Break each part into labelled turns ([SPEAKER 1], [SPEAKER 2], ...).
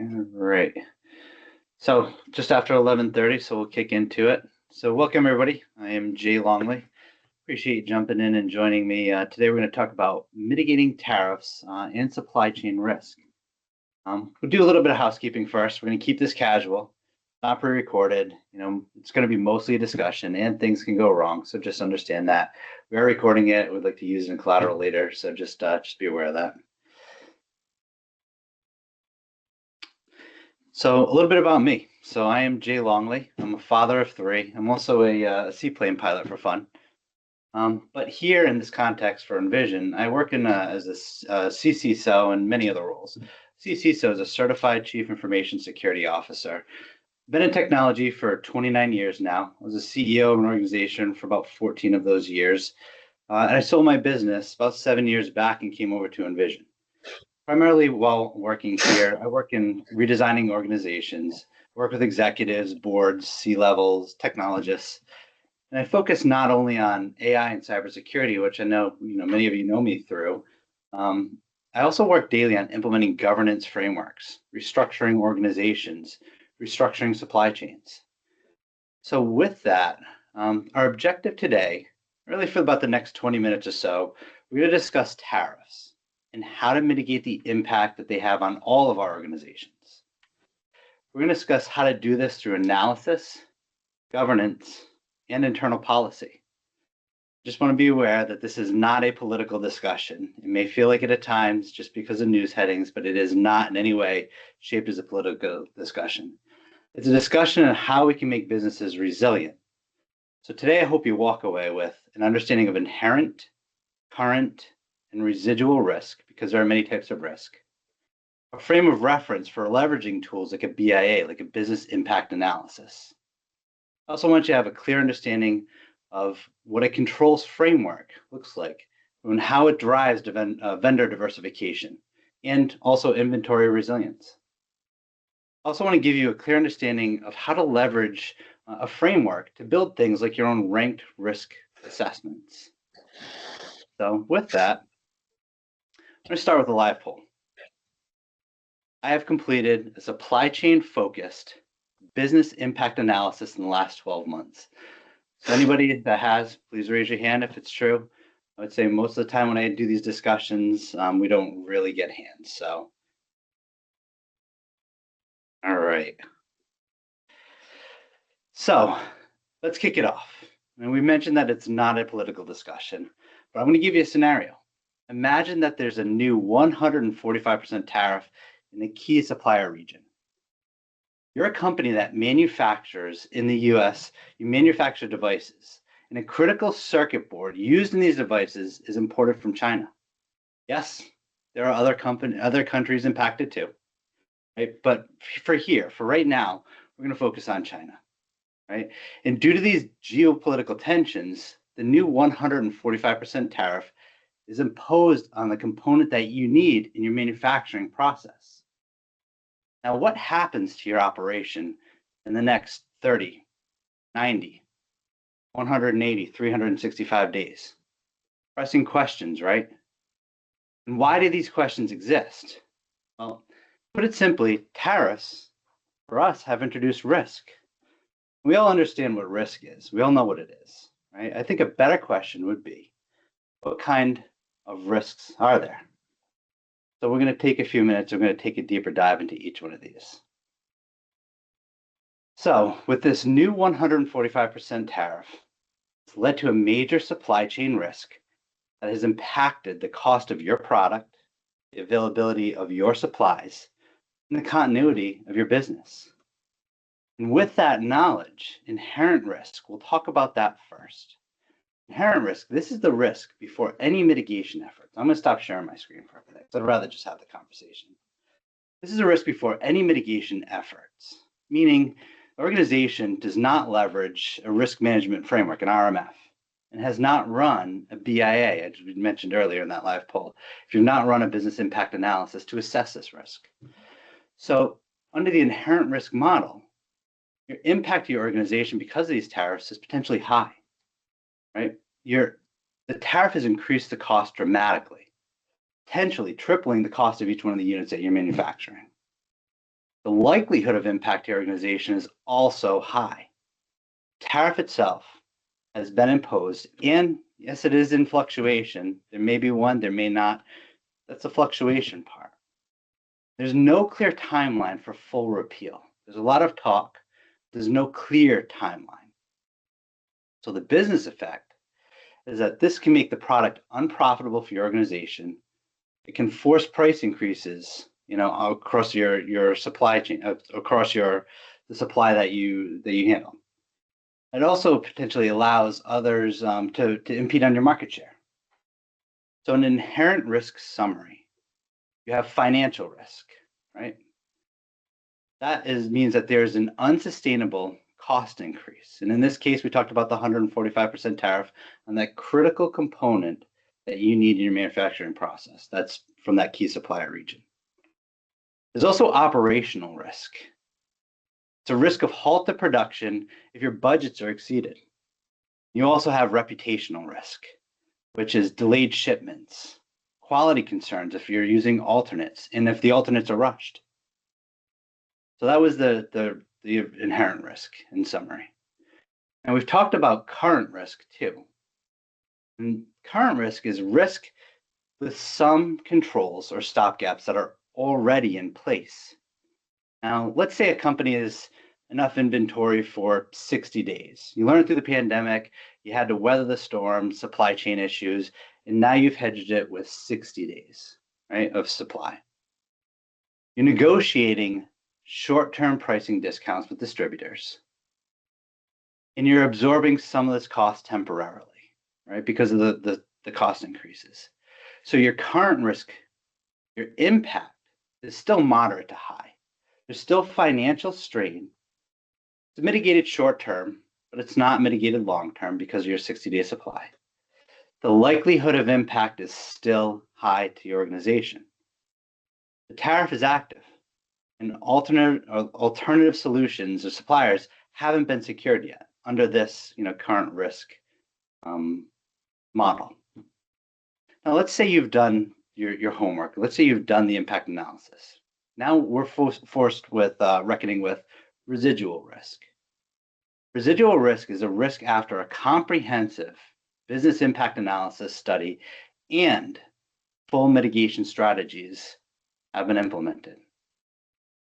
[SPEAKER 1] All right. So just after 11:30, so we'll kick into it. So welcome everybody. I am Jay Longley. Appreciate you jumping in and joining me. Today we're going to talk about mitigating tariffs and supply chain risk. We'll do a little bit of housekeeping first. We're going to keep this casual, not pre-recorded. It's going to be mostly a discussion and things can go wrong. So just understand that. We are recording it. We'd like to use it in collateral later. So just be aware of that. So a little bit about me. So I am Jay Longley. I'm a father of three. I'm also a seaplane pilot for fun. But here in this context for Envision, I work as a CCSO and many other roles. CCSO is a Certified Chief Information Security Officer. Been in technology for 29 years now. I was a CEO of an organization for about 14 of those years. And I sold my business about 7 years back and came over to Envision. Primarily while working here, I work in redesigning organizations, work with executives, boards, C-levels, technologists, and I focus not only on AI and cybersecurity, which I know many of you know me through. I also work daily on implementing governance frameworks, restructuring organizations, restructuring supply chains. So with that, our objective today, really for about the next 20 minutes or so, we're going to discuss tariffs and how to mitigate the impact that they have on all of our organizations. We're going to discuss how to do this through analysis, governance, and internal policy. Just want to be aware that this is not a political discussion. It may feel like it at times just because of news headings, but it is not in any way shaped as a political discussion. It's a discussion on how we can make businesses resilient. So today, I hope you walk away with an understanding of inherent, current, and residual risk, because there are many types of risk. A frame of reference for leveraging tools like a BIA, like a business impact analysis. I also want you to have a clear understanding of what a controls framework looks like and how it drives vendor diversification and also inventory resilience. I also want to give you a clear understanding of how to leverage a framework to build things like your own ranked risk assessments. So with that, I'm going to start with a live poll. I have completed a supply chain focused business impact analysis in the last 12 months. So anybody that has, please raise your hand if it's true. I would say most of the time when I do these discussions, we don't really get hands. So, all right. So let's kick it off. And we mentioned that it's not a political discussion, but I'm going to give you a scenario. Imagine that there's a new 145% tariff in a key supplier region. You're a company that manufactures in the US, you manufacture devices, and a critical circuit board used in these devices is imported from China. Yes, there are other countries impacted too, right? But for right now, we're going to focus on China, right? And due to these geopolitical tensions, the new 145% tariff is imposed on the component that you need in your manufacturing process. Now, what happens to your operation in the next 30, 90, 180, 365 days? Pressing questions, right? And why do these questions exist? Well, put it simply, tariffs for us have introduced risk. We all understand what risk is. We all know what it is, right? I think a better question would be, what kind of risks are there? So we're going to take a few minutes. We're going to take a deeper dive into each one of these. So with this new 145% tariff, it's led to a major supply chain risk that has impacted the cost of your product, the availability of your supplies, and the continuity of your business. And with that knowledge, inherent risk, we'll talk about that first. Inherent risk, this is the risk before any mitigation efforts. I'm going to stop sharing my screen for a minute, because I'd rather just have the conversation. This is a risk before any mitigation efforts, meaning the organization does not leverage a risk management framework, an RMF, and has not run a BIA, as we mentioned earlier in that live poll. If you've not run a business impact analysis to assess this risk. So under the inherent risk model, your impact to your organization because of these tariffs is potentially high, right? The tariff has increased the cost dramatically, potentially tripling the cost of each one of the units that you're manufacturing. The likelihood of impact to your organization is also high. Tariff itself has been imposed, and yes, it is in fluctuation. There may be one, there may not. That's the fluctuation part. There's no clear timeline for full repeal. There's a lot of talk. There's no clear timeline. So the business effect is that this can make the product unprofitable for your organization. It can force price increases, across your supply chain, across the supply that you handle. It also potentially allows others to impede on your market share. So an inherent risk summary. You have financial risk, right? That means that there's an unsustainable cost increase. And in this case, we talked about the 145% tariff on that critical component that you need in your manufacturing process. That's from that key supplier region. There's also operational risk. It's a risk of halt to production if your budgets are exceeded. You also have reputational risk, which is delayed shipments, quality concerns if you're using alternates, and if the alternates are rushed. So that was the inherent risk in summary. And we've talked about current risk too. And current risk is risk with some controls or stopgaps that are already in place. Now, let's say a company has enough inventory for 60 days. You learned through the pandemic, you had to weather the storm, supply chain issues, and now you've hedged it with 60 days, right, of supply. You're negotiating short-term pricing discounts with distributors, and you're absorbing some of this cost temporarily, right, because of the cost increases. So your current risk, your impact is still moderate to high. There's still financial strain. It's mitigated short term, but it's not mitigated long term because of your 60-day supply. The likelihood of impact is still high to your organization. The tariff is active, and alternative solutions or suppliers haven't been secured yet under this current risk model. Now, let's say you've done your homework. Let's say you've done the impact analysis. Now we're forced with reckoning with residual risk. Residual risk is a risk after a comprehensive business impact analysis study and full mitigation strategies have been implemented.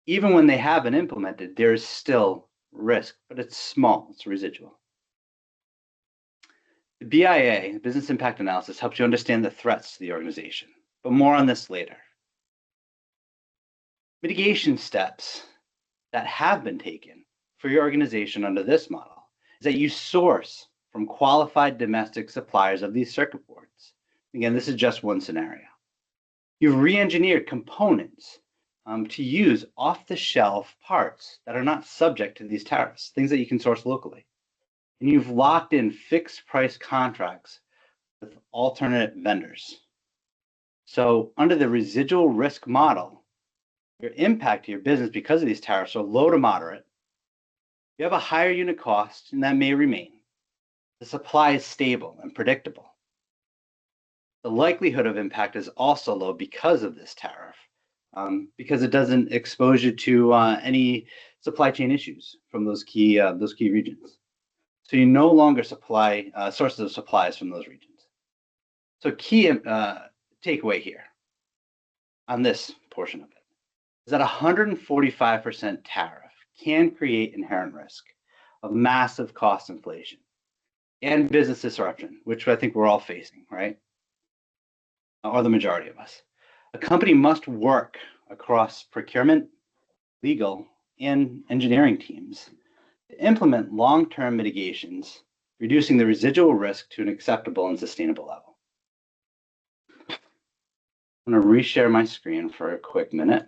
[SPEAKER 1] Even when they have been implemented, there is still risk, but it's small, it's residual. The BIA, business impact analysis, helps you understand the threats to the organization, but more on this later. Mitigation steps that have been taken for your organization under this model is that you source from qualified domestic suppliers of these circuit boards. Again, this is just one scenario. You've re-engineered components to use off-the-shelf parts that are not subject to these tariffs, things that you can source locally. And you've locked in fixed price contracts with alternate vendors. So under the residual risk model, your impact to your business because of these tariffs are low to moderate. You have a higher unit cost, and that may remain. The supply is stable and predictable. The likelihood of impact is also low because of this tariff, because it doesn't expose you to any supply chain issues from those key regions. So you no longer supply sources of supplies from those regions. So key takeaway here on this portion of it is that 145% tariff can create inherent risk of massive cost inflation and business disruption, which I think we're all facing, right? Or the majority of us. A company must work across procurement, legal, and engineering teams to implement long-term mitigations, reducing the residual risk to an acceptable and sustainable level. I'm going to reshare my screen for a quick minute.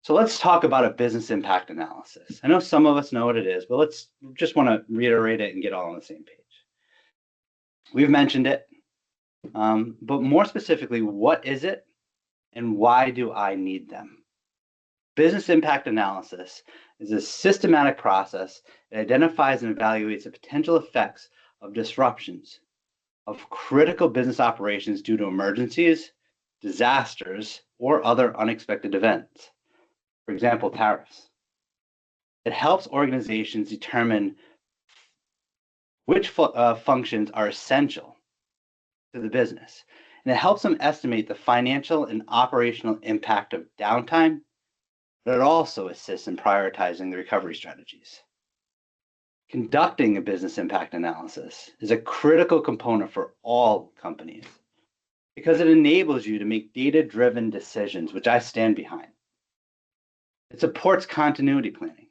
[SPEAKER 1] So let's talk about a business impact analysis. I know some of us know what it is, but let's just want to reiterate it and get all on the same page. We've mentioned it, but more specifically, what is it and why do I need them? Business impact analysis is a systematic process that identifies and evaluates the potential effects of disruptions of critical business operations due to emergencies, disasters, or other unexpected events. For example, tariffs. It helps organizations determine which functions are essential to the business, and it helps them estimate the financial and operational impact of downtime, but it also assists in prioritizing the recovery strategies. Conducting a business impact analysis is a critical component for all companies because it enables you to make data-driven decisions, which I stand behind. It supports continuity planning.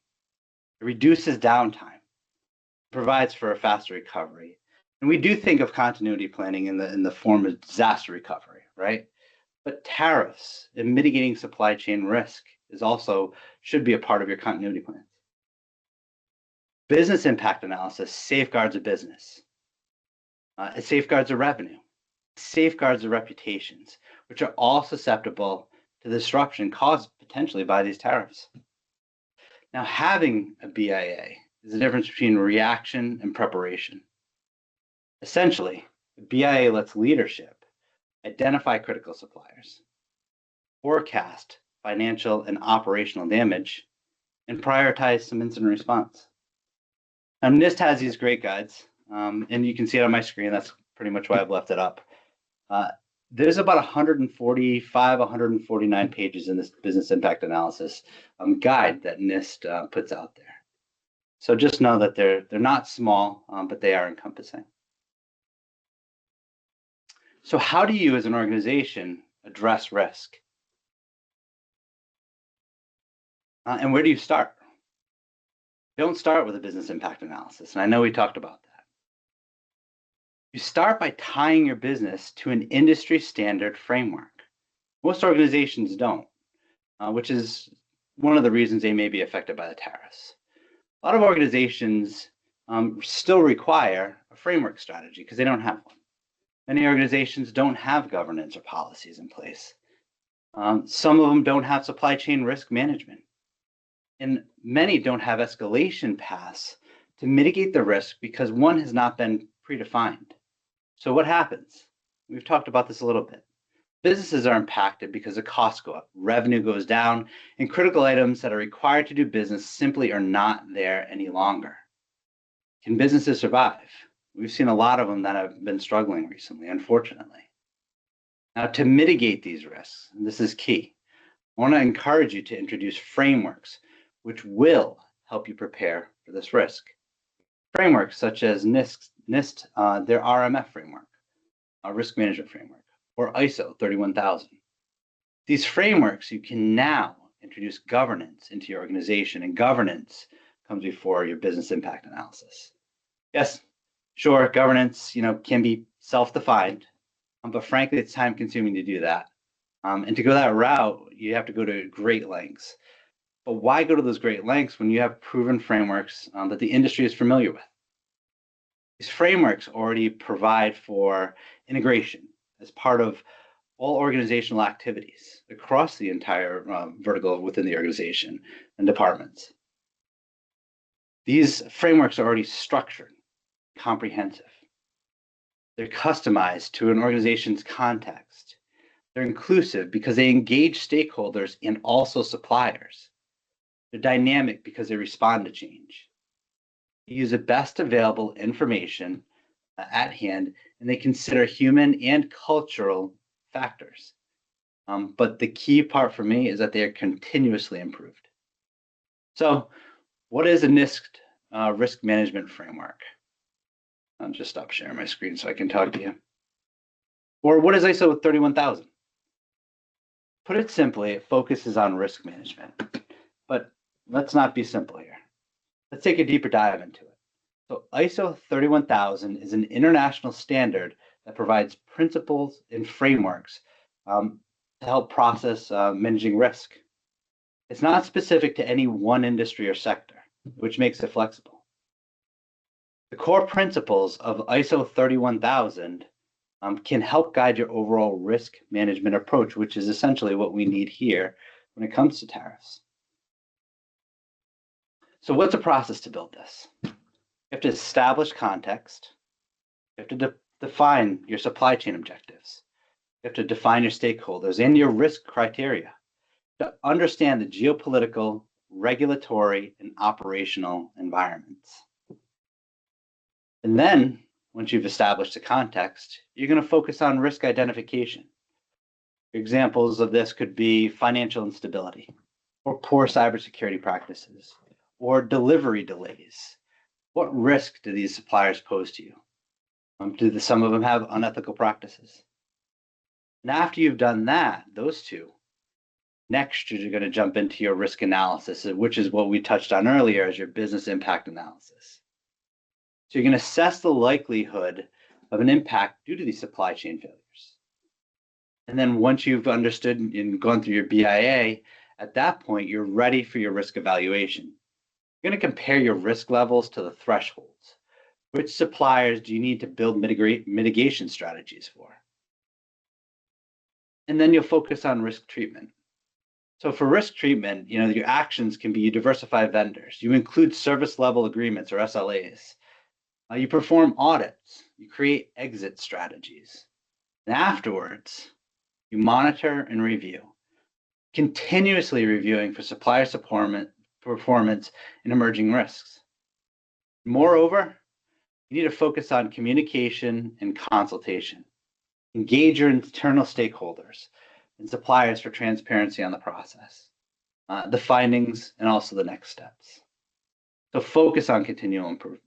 [SPEAKER 1] It reduces downtime, provides for a faster recovery. And we do think of continuity planning in the form of disaster recovery, right? But tariffs and mitigating supply chain risk should be a part of your continuity plans. Business impact analysis safeguards a business. It safeguards a revenue, safeguards the reputations, which are all susceptible to the disruption caused potentially by these tariffs. Now, having a BIA is the difference between reaction and preparation. Essentially, the BIA lets leadership identify critical suppliers, forecast financial and operational damage, and prioritize some incident response. Now, NIST has these great guides, and you can see it on my screen. That's pretty much why I've left it up. There's about 145, 149 pages in this business impact analysis guide that NIST puts out there. So just know that they're not small, but they are encompassing. So how do you as an organization address risk? And where do you start? Don't start with a business impact analysis, and I know we talked about that. You start by tying your business to an industry standard framework. Most organizations don't, which is one of the reasons they may be affected by the tariffs. A lot of organizations still require a framework strategy because they don't have one. Many organizations don't have governance or policies in place. Some of them don't have supply chain risk management. And many don't have escalation paths to mitigate the risk because one has not been predefined. So what happens? We've talked about this a little bit. Businesses are impacted because the costs go up, revenue goes down, and critical items that are required to do business simply are not there any longer. Can businesses survive? We've seen a lot of them that have been struggling recently, unfortunately. Now, to mitigate these risks, and this is key, I want to encourage you to introduce frameworks which will help you prepare for this risk. Frameworks such as NIST, their RMF framework, a risk management framework, or ISO 31000. These frameworks, you can now introduce governance into your organization, and governance comes before your business impact analysis. Yes, sure, governance, can be self-defined, but frankly, it's time-consuming to do that. And to go that route, you have to go to great lengths. But why go to those great lengths when you have proven frameworks that the industry is familiar with? These frameworks already provide for integration as part of all organizational activities across the entire vertical within the organization and departments. These frameworks are already structured, comprehensive. They're customized to an organization's context. They're inclusive because they engage stakeholders and also suppliers. They're dynamic because they respond to change. They use the best available information at hand, and they consider human and cultural factors. But the key part for me is that they are continuously improved. So what is a NIST risk management framework? I'll just stop sharing my screen so I can talk to you. Or what is ISO 31000? Put it simply, it focuses on risk management. But let's not be simple here. Let's take a deeper dive into it. So ISO 31000 is an international standard that provides principles and frameworks to help process managing risk. It's not specific to any one industry or sector, which makes it flexible. The core principles of ISO 31000 can help guide your overall risk management approach, which is essentially what we need here when it comes to tariffs. So what's the process to build this? You have to establish context. You have to define your supply chain objectives. You have to define your stakeholders and your risk criteria to understand the geopolitical, regulatory, and operational environments. And then, once you've established the context, you're going to focus on risk identification. Examples of this could be financial instability, or poor cybersecurity practices, or delivery delays. What risk do these suppliers pose to you? Do some of them have unethical practices? And after you've done that, those two, next you're going to jump into your risk analysis, which is what we touched on earlier as your business impact analysis. So you're going to assess the likelihood of an impact due to these supply chain failures. And then once you've understood and gone through your BIA, at that point, you're ready for your risk evaluation. You're going to compare your risk levels to the thresholds. Which suppliers do you need to build mitigation strategies for? And then you'll focus on risk treatment. So for risk treatment, your actions can be you diversify vendors, you include service level agreements or SLAs, you perform audits, you create exit strategies. And afterwards, you monitor and review, continuously reviewing for supplier performance and emerging risks. Moreover, you need to focus on communication and consultation. Engage your internal stakeholders and suppliers for transparency on the process, the findings, and also the next steps. So focus on continual improvement.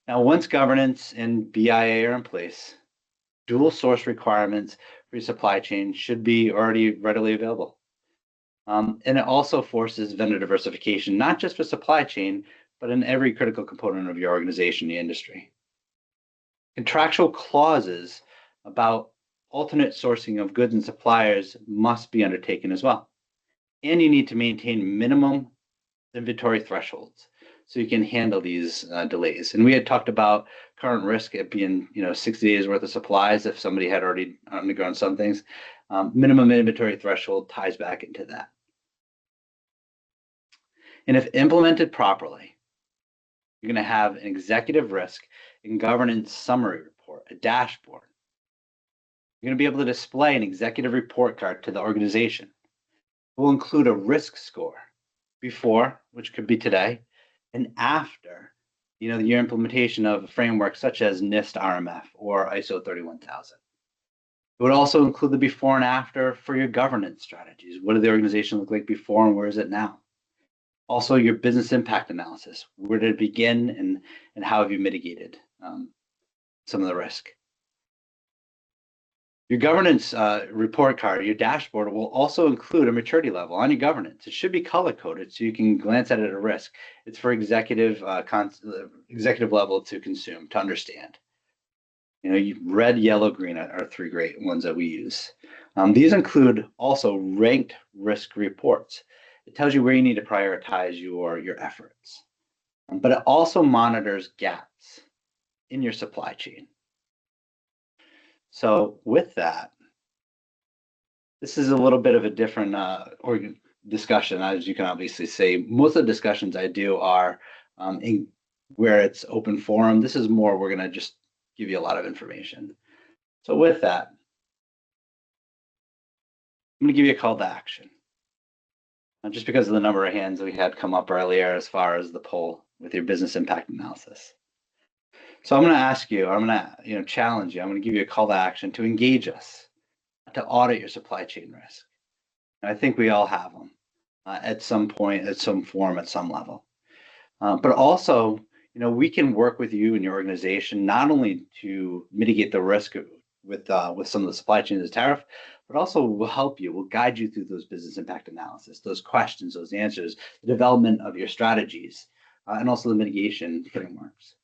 [SPEAKER 1] Now, once governance and BIA are in place, dual source requirements for your supply chain should be already readily available. And it also forces vendor diversification, not just for supply chain, but in every critical component of your organization, the industry. Contractual clauses about alternate sourcing of goods and suppliers must be undertaken as well. And you need to maintain minimum inventory thresholds so you can handle these delays. And we had talked about current risk at being 60 days worth of supplies if somebody had already undergone some things. Minimum inventory threshold ties back into that. And if implemented properly, you're going to have an executive risk and governance summary report, a dashboard. You're going to be able to display an executive report card to the organization. It will include a risk score before, which could be today, and after, your implementation of a framework such as NIST RMF or ISO 31000. It would also include the before and after for your governance strategies. What did the organization look like before and where is it now? Also, your business impact analysis. Where did it begin and how have you mitigated some of the risk? Your governance report card, your dashboard will also include a maturity level on your governance. It should be color coded so you can glance at it at risk. It's for executive level to consume, to understand. Red, yellow, green are three great ones that we use. These include also ranked risk reports. It tells you where you need to prioritize your efforts. But it also monitors gaps in your supply chain. So with that, this is a little bit of a different discussion, as you can obviously see. Most of the discussions I do are in where it's open forum. This is more, we're going to just give you a lot of information. So with that, I'm going to give you a call to action. Just because of the number of hands we had come up earlier as far as the poll with your business impact analysis. So I'm going to ask you, I'm going to challenge you, I'm going to give you a call to action to engage us, to audit your supply chain risk. And I think we all have them at some point, at some form, at some level. But also, we can work with you and your organization not only to mitigate the risk with some of the supply chains as tariff, but also will help you, will guide you through those business impact analysis, those questions, those answers, the development of your strategies, and also the mitigation frameworks.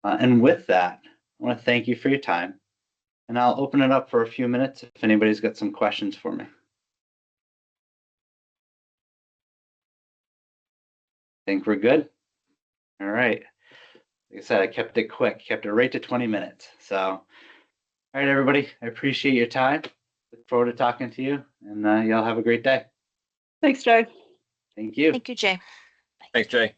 [SPEAKER 1] And with that, I want to thank you for your time, and I'll open it up for a few minutes if anybody's got some questions for me. I think we're good. All right. Like I said, I kept it quick, kept it right to 20 minutes. So, all right, everybody, I appreciate your time. Look forward to talking to you, and y'all have a great day.
[SPEAKER 2] Thanks, Jay.
[SPEAKER 1] Thank you.
[SPEAKER 3] Thank you, Jay.
[SPEAKER 4] Thanks, Jay.